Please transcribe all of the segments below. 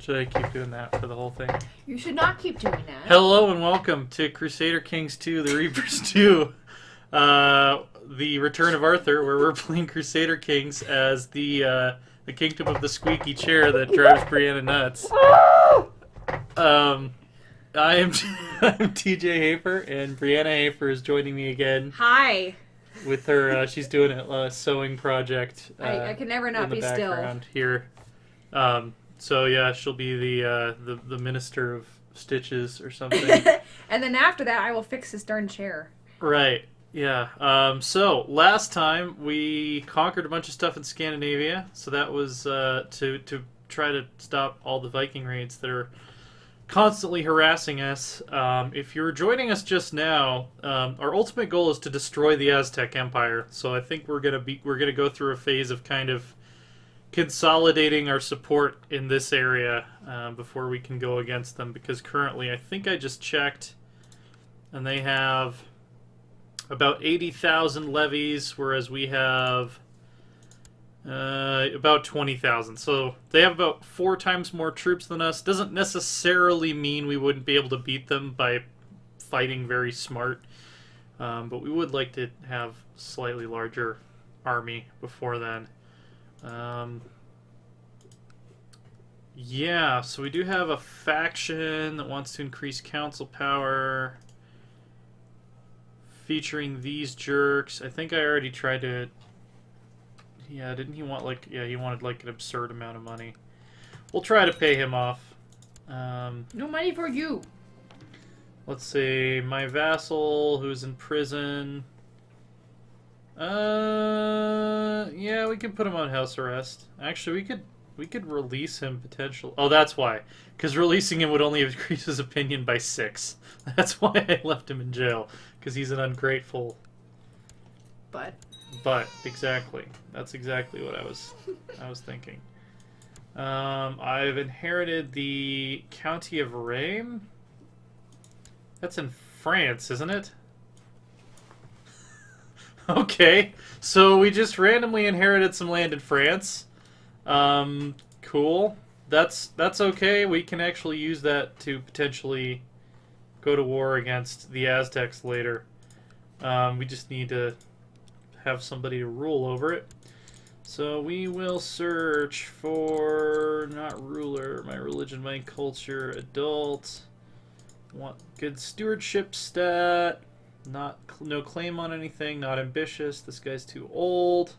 Should I keep doing that for the whole thing? You should not keep doing that. Hello and welcome to Crusader Kings 2, The Reapers 2. The Return of Arthur, where we're playing Crusader Kings as the kingdom of the squeaky chair that drives Brianna nuts. I'm TJ Hafer, and Brianna Hafer is joining me again. Hi. With her, she's doing a sewing project. I can never not be still. Background here. So yeah, she'll be the minister of stitches or something. And then after that, I will fix this darn chair. Right. Yeah. So last time we conquered a bunch of stuff in Scandinavia. So that was to try to stop all the Viking raids that are constantly harassing us. If you're joining us just now, our ultimate goal is to destroy the Aztec Empire. So I think we're gonna go through a phase of kind of consolidating our support in this area before we can go against them, because currently I think I just checked and they have about 80,000 levies, whereas we have about 20,000. So they have about 4 times more troops than us. Doesn't necessarily mean we wouldn't be able to beat them by fighting very smart, but we would like to have slightly larger army before then. Yeah, so we do have a faction that wants to increase council power, featuring these jerks. I think I already tried to... Yeah, didn't he want like... Yeah, he wanted like an absurd amount of money. We'll try to pay him off. No money for you. Let's see, my vassal who's in prison. Yeah, we can put him on house arrest. Actually, we could release him potentially. Oh, that's why. Because releasing him would only increase his opinion by 6. That's why I left him in jail. Because he's an ungrateful... But, exactly. That's exactly what I was thinking. I've inherited the County of Reims. That's in France, isn't it? Okay, so we just randomly inherited some land in France. Cool. That's okay. We can actually use that to potentially go to war against the Aztecs later. We just need to have somebody to rule over it. So we will search for not ruler, my religion, my culture, adult. Want good stewardship stat. No claim on anything, not ambitious. This guy's too old.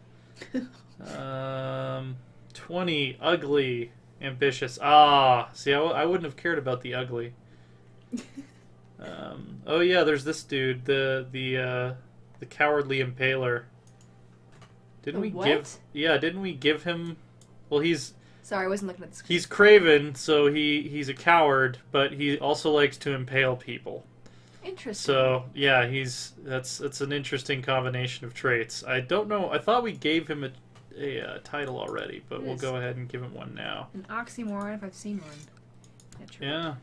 20, ugly, ambitious. Ah, see, I wouldn't have cared about the ugly. Oh yeah, there's this dude, the cowardly impaler. Didn't we give him? Well, he's. Sorry, I wasn't looking at the screen. He's craven, so he's a coward, but he also likes to impale people. Interesting. So yeah, that's an interesting combination of traits. I don't know. I thought we gave him a title already, but we'll go ahead and give him one now. An oxymoron, if I've seen one. Yeah.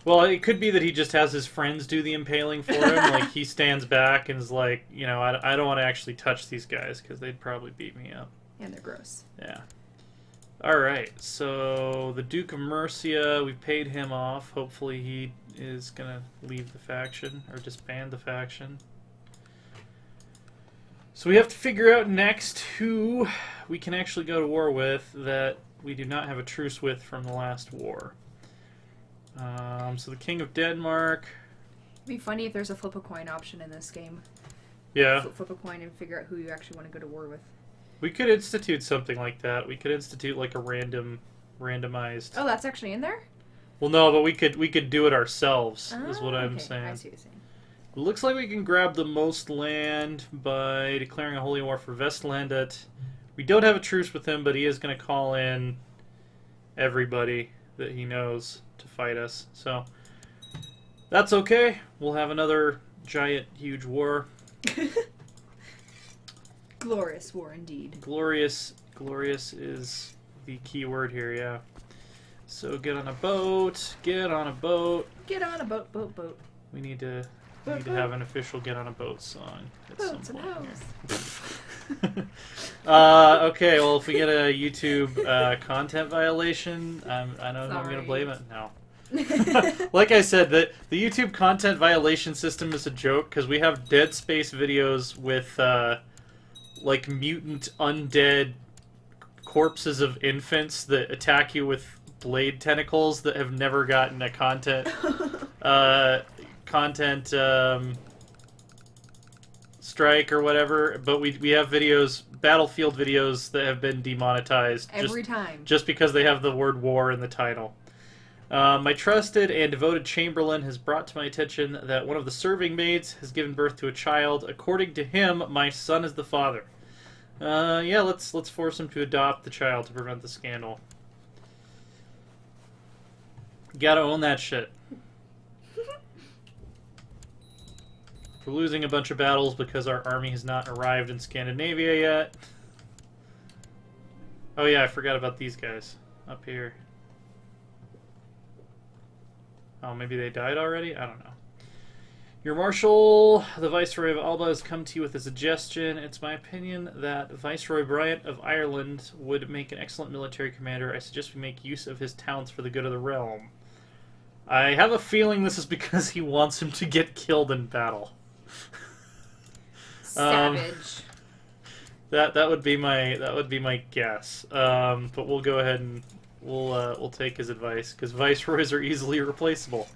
Well, it could be that he just has his friends do the impaling for him. Like he stands back and is like, you know, I don't want to actually touch these guys because they'd probably beat me up. And they're gross. Yeah. All right. So the Duke of Mercia, we paid him off. Hopefully he is gonna leave the faction or disband the faction. So we have to figure out next who we can actually go to war with that we do not have a truce with from the last war. So the King of Denmark. It'd be funny if there's a flip a coin option in this game. Yeah. Flip a coin and figure out who you actually want to go to war with. We could institute something like that. We could institute like a randomized. Oh, that's actually in there? Well, no, but we could do it ourselves. Is what I'm okay. saying. I see what you're saying. It looks like we can grab the most land by declaring a holy war for Vestlandet. We don't have a truce with him, but he is going to call in everybody that he knows to fight us. So that's okay. We'll have another giant, huge war. Glorious war indeed. Glorious is the key word here, yeah. So get on a boat, get on a boat. Get on a boat, boat. We need to have an official get on a boat song at Boats some and point hoes. here. Okay, well, if we get a YouTube content violation, I know who I'm going to blame it now. Like I said, the YouTube content violation system is a joke because we have Dead Space videos with like mutant undead corpses of infants that attack you with blade tentacles that have never gotten a content strike or whatever. But we have videos, Battlefield videos, that have been demonetized Every time. just because they have the word war in the title. My trusted and devoted Chamberlain has brought to my attention that one of the serving maids has given birth to a child. According to him, my son is the father. Yeah, let's force him to adopt the child to prevent the scandal. Gotta own that shit. We're losing a bunch of battles because our army has not arrived in Scandinavia yet. Oh yeah, I forgot about these guys up here. Oh, maybe they died already? I don't know. Your Marshal, the Viceroy of Alba, has come to you with a suggestion. It's my opinion that Viceroy Bryant of Ireland would make an excellent military commander. I suggest we make use of his talents for the good of the realm. I have a feeling this is because he wants him to get killed in battle. Savage. That would be my guess. But we'll go ahead and we'll take his advice because viceroys are easily replaceable.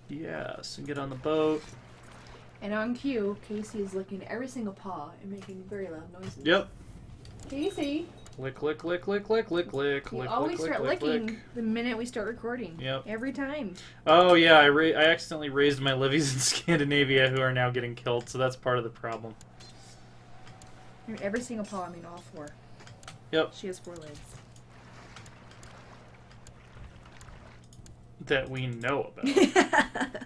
Yeah, so get on the boat. And on cue, Casey is licking every single paw and making very loud noises. Yep. Casey. Lick, lick, lick, lick, lick, lick, lick. You lick, always lick, start lick, licking lick. the minute we start recording. Yep. Every time. Oh yeah, I accidentally raised my levies in Scandinavia, who are now getting killed. So that's part of the problem. Every single paw, I mean all four. Yep. She has 4 legs. That we know about.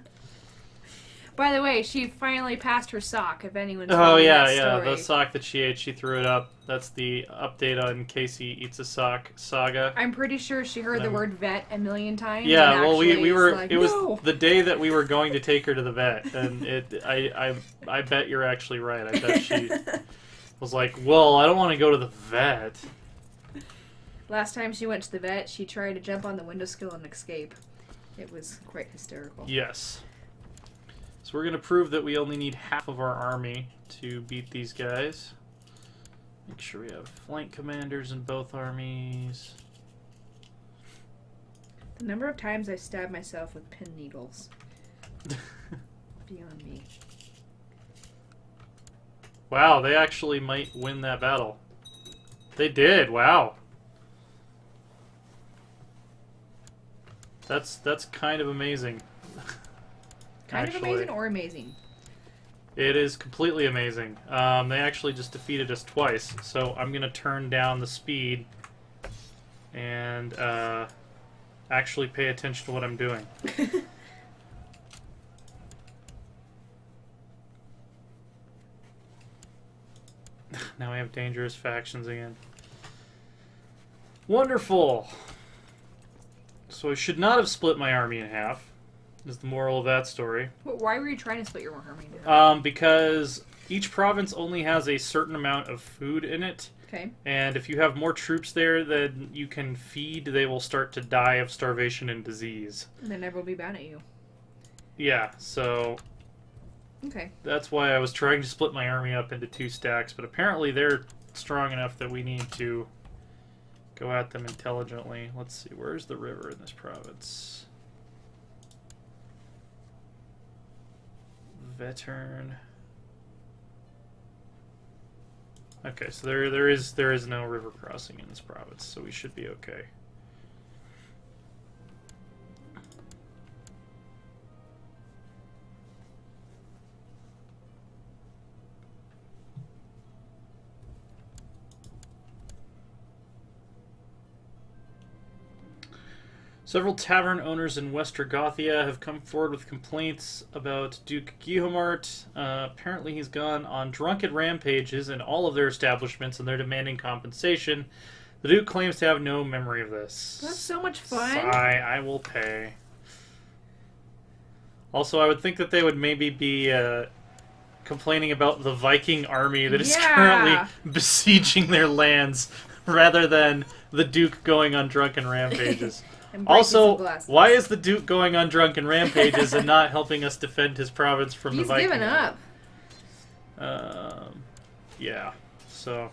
By the way, she finally passed her sock, if anyone's Oh following yeah, that yeah. story. The sock that she ate, she threw it up. That's the update on Casey Eats a Sock saga. I'm pretty sure she heard the word vet a million times. Yeah, and well, we actually were. is like, It was "No!" the day that we were going to take her to the vet, and I bet you're actually right. I bet she was like, "Well, I don't want to go to the vet." Last time she went to the vet, she tried to jump on the windowsill and escape. It was quite hysterical. Yes. So we're going to prove that we only need half of our army to beat these guys. Make sure we have flank commanders in both armies. The number of times I've stabbed myself with pin needles. Beyond me. Wow, they actually might win that battle. They did, wow. That's kind of amazing. Kind of amazing or amazing? It is completely amazing. They actually just defeated us twice, so I'm going to turn down the speed and actually pay attention to what I'm doing. Now we have dangerous factions again. Wonderful! So I should not have split my army in half, is the moral of that story. Why were you trying to split your army in half? Because each province only has a certain amount of food in it. Okay. And if you have more troops there than you can feed, they will start to die of starvation and disease. And then everyone will be mad at you. Yeah, so Okay. that's why I was trying to split my army up into 2 stacks, but apparently they're strong enough that we need to go at them intelligently. Let's see, where's the river in this province? Veteran. Okay, so there is no river crossing in this province, so we should be okay. Several tavern owners in Westergothia have come forward with complaints about Duke Guillemart. Apparently he's gone on drunken rampages in all of their establishments and they're demanding compensation. The Duke claims to have no memory of this. That's so much fun. Sigh, I will pay. Also, I would think that they would maybe be complaining about the Viking army that is Yeah. currently besieging their lands, rather than the Duke going on drunken rampages. And breaking some Also, glasses. why is the Duke going on drunken rampages and not helping us defend his province from the He's Viking given army? up. Yeah, so...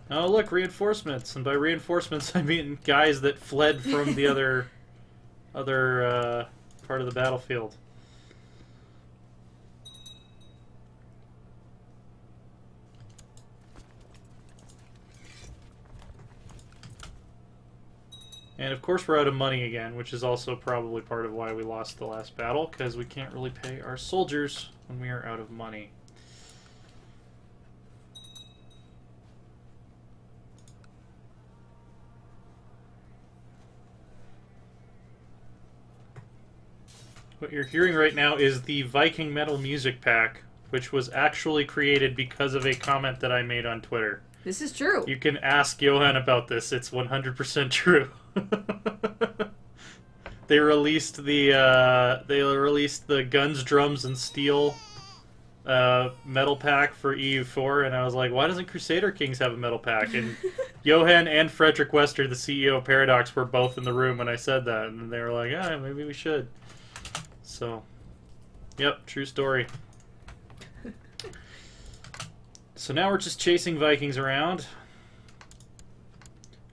Oh, look, reinforcements. And by reinforcements, I mean guys that fled from the other part of the battlefield. And of course we're out of money again, which is also probably part of why we lost the last battle, because we can't really pay our soldiers when we are out of money. What you're hearing right now is the Viking Metal Music Pack, which was actually created because of a comment that I made on Twitter. This is true. You can ask Johan about this. It's 100% true. They released the Guns, Drums, and Steel metal pack for EU4, and I was like, why doesn't Crusader Kings have a metal pack? And Johan and Frederick Wester, the CEO of Paradox, were both in the room when I said that, and they were like, yeah, maybe we should. So, yep, true story. So now we're just chasing Vikings around.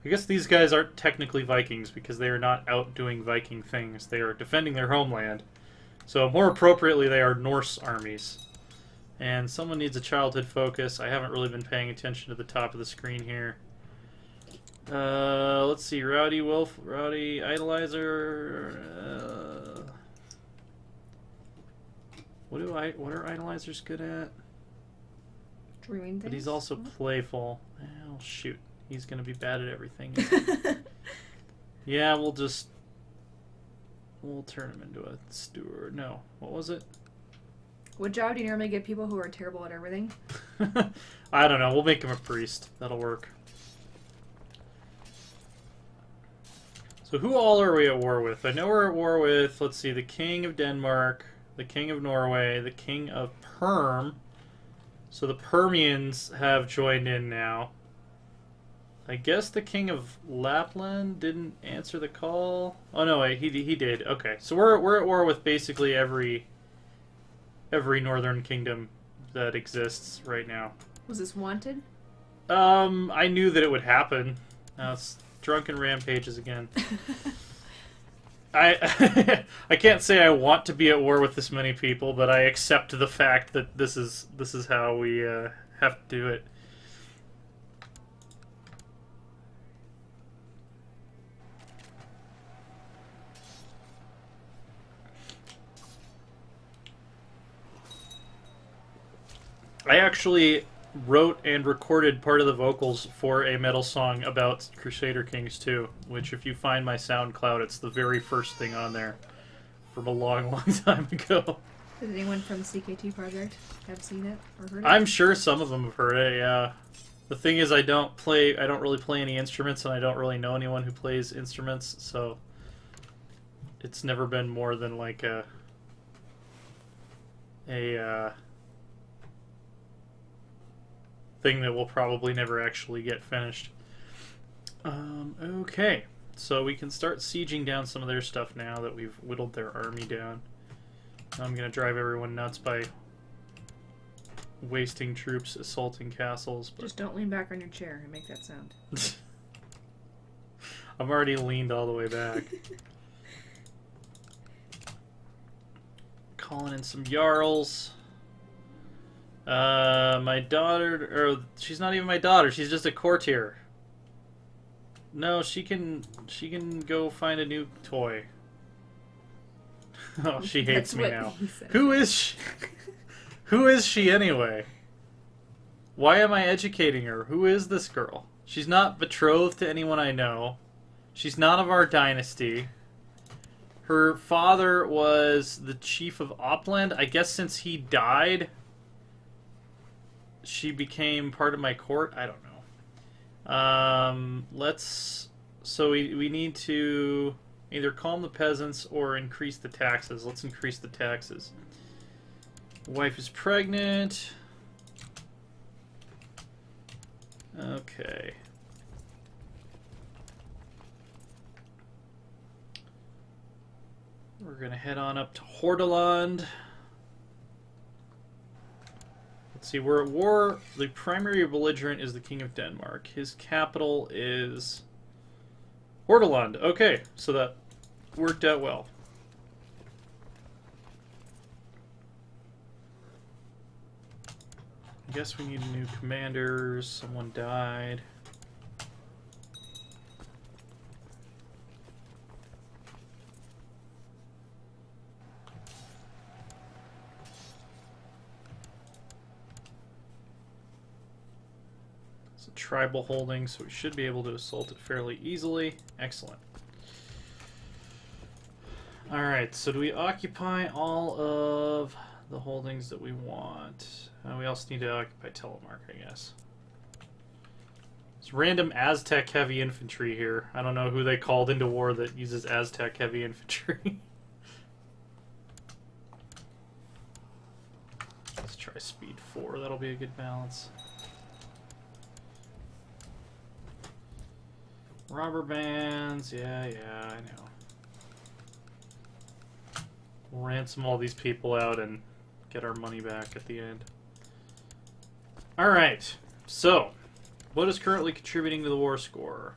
I guess these guys aren't technically Vikings because they are not out doing Viking things. They are defending their homeland. So more appropriately, they are Norse armies. And someone needs a childhood focus. I haven't really been paying attention to the top of the screen here. Let's see. Rowdy Wolf, Rowdy Idolizer. What are idolizers good at? Dreaming things. But he's also playful. Oh shoot. He's gonna be bad at everything. Yeah, we'll turn him into a steward. No, what was it? What job do you normally get people who are terrible at everything? I don't know. We'll make him a priest. That'll work. So who all are we at war with? I know we're at war with, let's see, the King of Denmark, the King of Norway, the King of Perm. So the Permians have joined in now. I guess the King of Lapland didn't answer the call. Oh no, wait, he did. Okay, so we're at war with basically every northern kingdom that exists right now. Was this wanted? I knew that it would happen. Now it's drunken rampages again. I can't say I want to be at war with this many people, but I accept the fact that this is how we have to do it. I actually wrote and recorded part of the vocals for a metal song about Crusader Kings 2, which if you find my SoundCloud, it's the very first thing on there from a long, long time ago. Did anyone from the CKT project have seen it or heard it? I'm sure some of them have heard it, yeah. The thing is I don't really play any instruments, and I don't really know anyone who plays instruments, so it's never been more than like a thing that will probably never actually get finished. Okay, so we can start sieging down some of their stuff now that we've whittled their army down. I'm gonna drive everyone nuts by wasting troops assaulting castles. But Just don't lean back on your chair and make that sound. I'm already leaned all the way back. Calling in some Jarls. My daughter, or she's not even my daughter, she's just a courtier. No, she can go find a new toy. Oh, she hates me now. Who is she? Who is she anyway? Why am I educating her? Who is this girl? She's not betrothed to anyone I know. She's not of our dynasty. Her father was the chief of Opland. I guess since he died, she became part of my court. I don't know. So we need to Either calm the peasants or increase the taxes. Let's increase the taxes. Wife is pregnant. Okay. We're going to head on up to Hordaland. Let's see, we're at war. The primary belligerent is the King of Denmark. His capital is Hordaland. Okay, so that worked out well. I guess we need new commanders. Someone died. It's a tribal holding, so we should be able to assault it fairly easily. Excellent. Alright, so do we occupy all of the holdings that we want? We also need to occupy Telemark, I guess. It's random Aztec heavy infantry here. I don't know who they called into war that uses Aztec heavy infantry. Let's try speed 4. That'll be a good balance. Robber bands. Yeah, I know. We'll ransom all these people out and get our money back at the end. Alright, so what is currently contributing to the war score?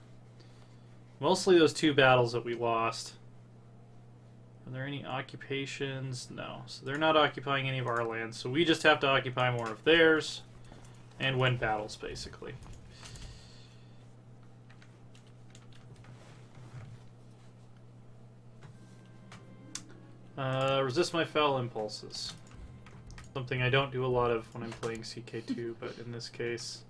Mostly those 2 battles that we lost. Are there any occupations? No. So they're not occupying any of our lands, so we just have to occupy more of theirs and win battles, basically. Resist my foul impulses. Something I don't do a lot of when I'm playing CK2, but in this case...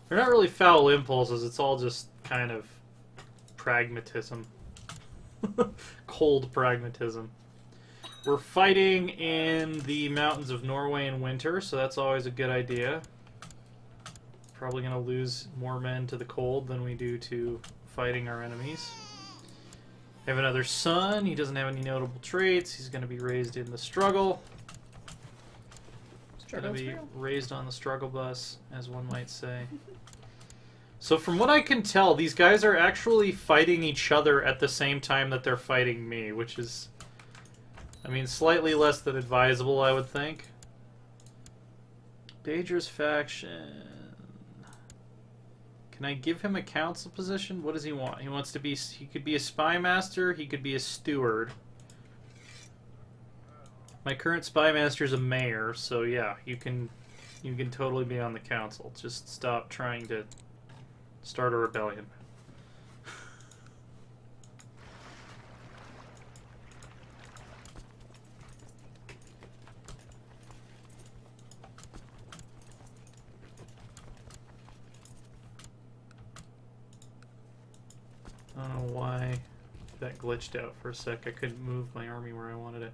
They're not really foul impulses, it's all just kind of pragmatism. Cold pragmatism. We're fighting in the mountains of Norway in winter, so that's always a good idea. Probably going to lose more men to the cold than we do to fighting our enemies. I have another son. He doesn't have any notable traits. He's going to be raised in the struggle. He's going to be raised on the struggle bus, as one might say. So from what I can tell, these guys are actually fighting each other at the same time that they're fighting me, which is, I mean, slightly less than advisable, I would think. Dangerous faction. Can I give him a council position? What does he want? He wants to be... He could be a spy master. He could be a steward. My current spy master is a mayor, so yeah, you can totally be on the council. Just stop trying to start a rebellion. I don't know why that glitched out for a sec. I couldn't move my army where I wanted it.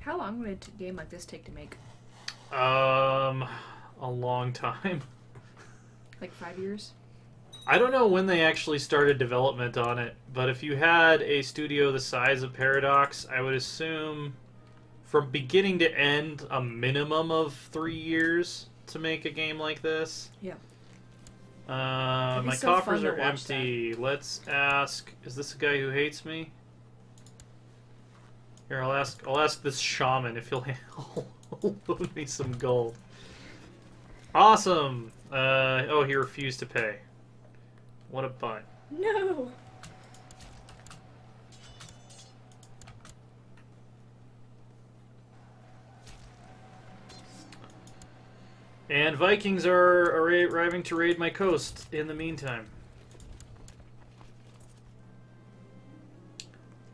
How long would a game like this take to make? A long time. Like 5 years? I don't know when they actually started development on it, but if you had a studio the size of Paradox, I would assume from beginning to end a minimum of 3 years to make a game like this. Yeah. My coffers are empty. That. Let's ask, is this a guy who hates me? Here, I'll ask this shaman if he'll loan me some gold. Awesome! Oh, he refused to pay. What a butt. No! And Vikings are arriving to raid my coast in the meantime.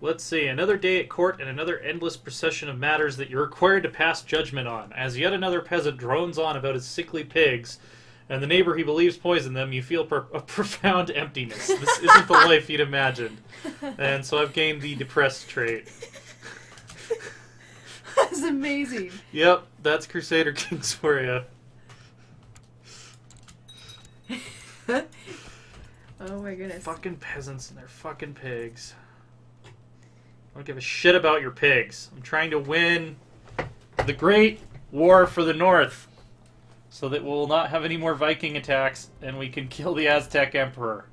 Let's see, another day at court and another endless procession of matters that you're required to pass judgment on. As yet another peasant drones on about his sickly pigs, and the neighbor he believes poisoned them, you feel a profound emptiness. This isn't the life you'd imagined. And so I've gained the depressed trait. That's amazing. Yep, that's Crusader Kings for you. Oh my goodness. Fucking peasants and their fucking pigs. I don't give a shit about your pigs. I'm trying to win the Great War for the North so that we'll not have any more Viking attacks and we can kill the Aztec Emperor.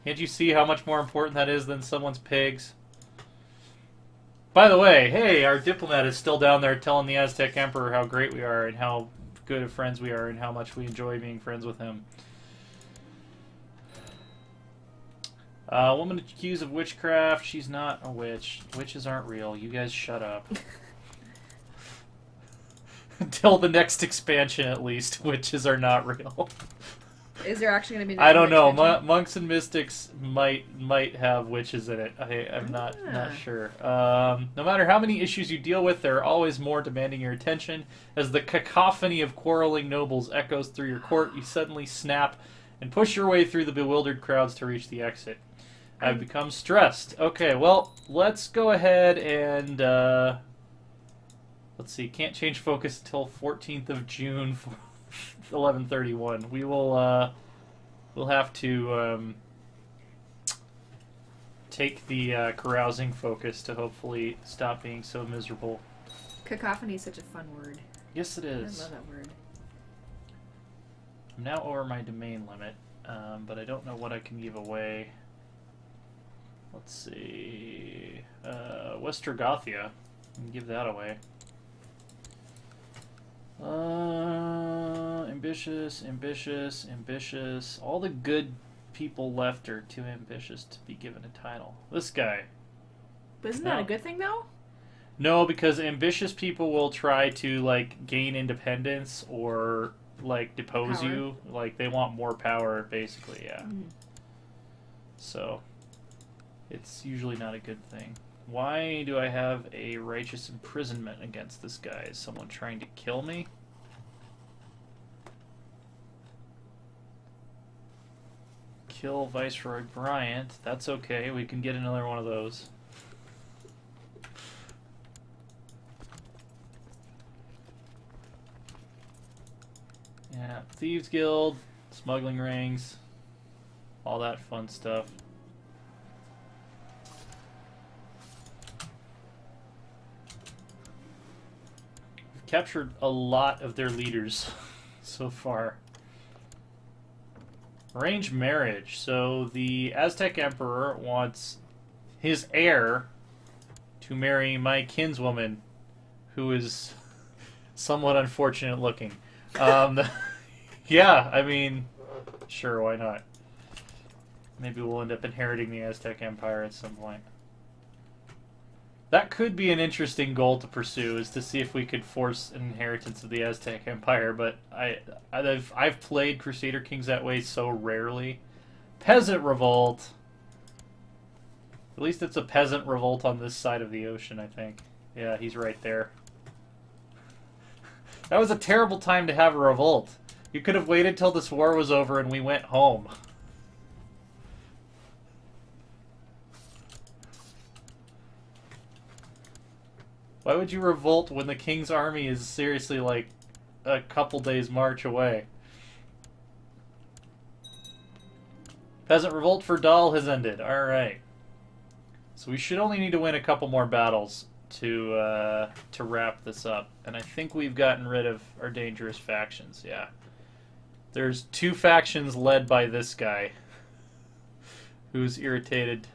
Can't you see how much more important that is than someone's pigs? By the way, hey, our diplomat is still down there telling the Aztec Emperor how great we are and how good of friends we are and how much we enjoy being friends with him. Woman accused of witchcraft. She's not a witch. Witches aren't real. You guys shut up. Until the next expansion, at least, witches are not real. Is there actually going to be? I don't know. Monks and mystics might have witches in it. I'm not sure. No matter how many issues you deal with, there are always more demanding your attention. As the cacophony of quarreling nobles echoes through your court, you suddenly snap and push your way through the bewildered crowds to reach the exit. I've become stressed. Okay, well, let's go ahead and let's see. Can't change focus until 14th of June. 11:31. We will we'll have to take the carousing focus to hopefully stop being so miserable. Cacophony is such a fun word. Yes, it is. I love that word. I'm now over my domain limit, but I don't know what I can give away. Let's see. Westergothia. I can give that away. Ambitious. All the good people left are too ambitious to be given a title. This guy. But isn't that a good thing, though? No, because ambitious people will try to, like, gain independence or, like, depose you. Like, they want more power, basically, yeah. Mm. So, it's usually not a good thing. Why do I have a righteous imprisonment against this guy? Is someone trying to kill me? Kill Viceroy Bryant. That's okay. We can get another one of those. Yeah, Thieves Guild, smuggling rings, all that fun stuff. Captured a lot of their leaders so far. Arranged marriage. So the Aztec Emperor wants his heir to marry my kinswoman, who is somewhat unfortunate looking. Yeah, I mean, sure, why not? Maybe we'll end up inheriting the Aztec Empire at some point. That could be an interesting goal to pursue, is to see if we could force an inheritance of the Aztec Empire, but I've played Crusader Kings that way so rarely. Peasant revolt. At least it's a peasant revolt on this side of the ocean, I think. Yeah, he's right there. That was a terrible time to have a revolt. You could have waited till this war was over and we went home. Why would you revolt when the king's army is seriously like a couple days' march away? Peasant revolt for Dahl has ended. Alright. So we should only need to win a couple more battles to wrap this up. And I think we've gotten rid of our dangerous factions, yeah. There's 2 factions led by this guy who's irritated.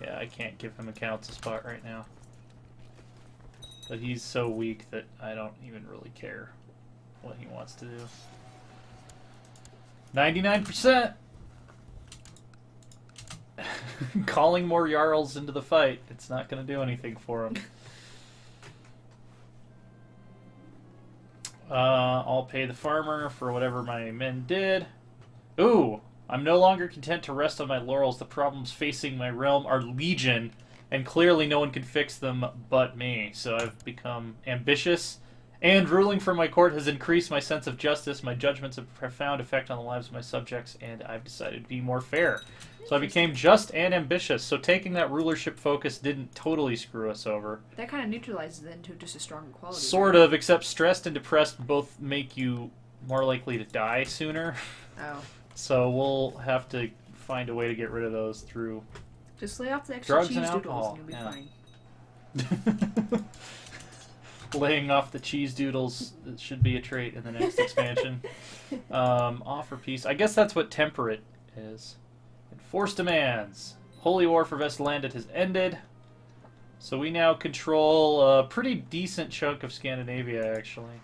Yeah, I can't give him a council spot right now. But he's so weak that I don't even really care what he wants to do. 99%! Calling more Jarls into the fight. It's not going to do anything for him. I'll pay the farmer for whatever my men did. Ooh! I'm no longer content to rest on my laurels. The problems facing my realm are legion, and clearly no one can fix them but me. So I've become ambitious, and ruling from my court has increased my sense of justice. My judgments have a profound effect on the lives of my subjects, and I've decided to be more fair. So I became just and ambitious. So taking that rulership focus didn't totally screw us over. That kind of neutralizes it into just a stronger quality. Sort of, except stressed and depressed both make you more likely to die sooner. Oh. So we'll have to find a way to get rid of those through Just lay off the extra drugs cheese and doodles alcohol. and you'll be Yeah. fine. Laying off the cheese doodles should be a trait in the next expansion. Offer peace. I guess that's what temperate is. Enforce demands. Holy War for Vestlandit has ended. So we now control a pretty decent chunk of Scandinavia, actually.